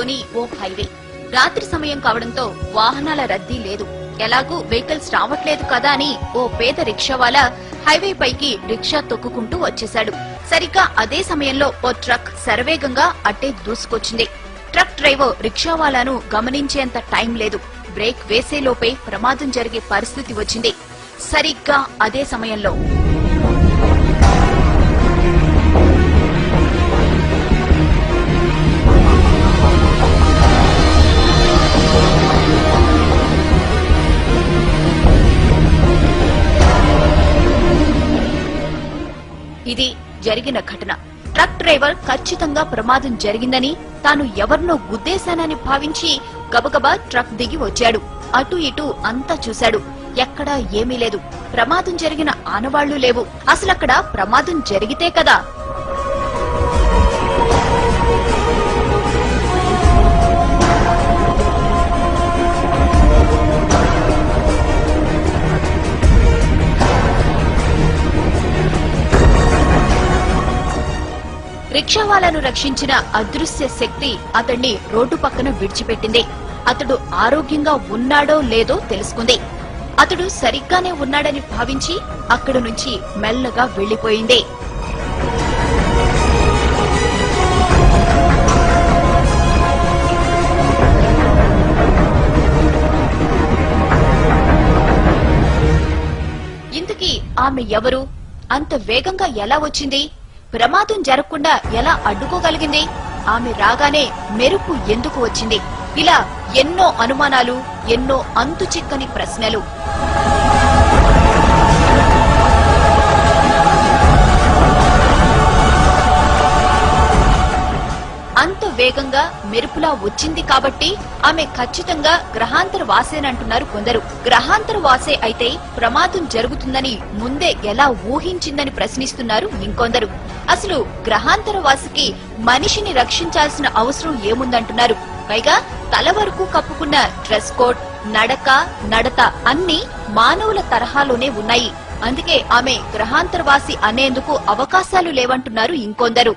నగరంలోని ఓ హైవే. రాత్రి సమయం కావడంతో వాహనాల రద్దీ లేదు. ఎలాగూ వెహికల్స్ రావట్లేదు కదా అని ఓ పేద రిక్షావాలా హైవే పైకి రిక్షా తొక్కుకుంటూ వచ్చేశాడు. సరిగ్గా అదే సమయంలో ఓ ట్రక్ శరవేగంగా అట్టే దూసుకొచ్చింది. ట్రక్ డ్రైవర్ రిక్షావాలాను గమనించేంత టైం లేదు. బ్రేక్ వేసేలోపే ప్రమాదం జరిగే పరిస్థితి వచ్చింది. సరిగ్గా అదే సమయంలో ఇది జరిగిన ఘటన. ట్రక్ డ్రైవర్ ఖచ్చితంగా ప్రమాదం జరిగిందని, తాను ఎవరినో గుద్దేశానని భావించి గబగబా ట్రక్ దిగి వచ్చాడు. అటు ఇటు అంతా చూశాడు. ఎక్కడా ఏమీ లేదు. ప్రమాదం జరిగిన ఆనవాళ్లు లేవు. అసలక్కడ ప్రమాదం జరిగితే కదా. రిక్షావాలాను రక్షించిన అదృశ్య శక్తి అతన్ని రోడ్డు పక్కన విడిచిపెట్టింది. అతడు ఆరోగ్యంగా ఉన్నాడో లేదో తెలుసుకుంది. అతడు సరిగ్గానే ఉన్నాడని భావించి అక్కడి నుంచి మెల్లగా వెళ్లిపోయింది. ఇంతకీ ఆమె ఎవరు? అంత వేగంగా ఎలా వచ్చింది? ప్రమాదం జరగకుండా ఎలా అడ్డుకోగలిగింది? ఆమె రాగానే మెరుపు ఎందుకు వచ్చింది? ఇలా ఎన్నో అనుమానాలు, ఎన్నో అంతు చిక్కని ప్రశ్నలు. అంత వేగంగా మెరుపులా వచ్చింది కాబట్టి ఆమె ఖచ్చితంగా గ్రహాంతర వాసేనంటున్నారు కొందరు. గ్రహాంతర వాసే అయితే ప్రమాదం జరుగుతుందని ముందే ఎలా ఊహించిందని ప్రశ్నిస్తున్నారు ఇంకొందరు. అసలు గ్రహాంతర వాసికి మనిషిని రక్షించాల్సిన అవసరం ఏముందంటున్నారు. పైగా తల వరకు కప్పుకున్న డ్రెస్ కోడ్, నడక, నడత అన్ని మానవుల తరహాలోనే ఉన్నాయి. అందుకే ఆమె గ్రహాంతరవాసి అనేందుకు అవకాశాలు లేవంటున్నారు ఇంకొందరు.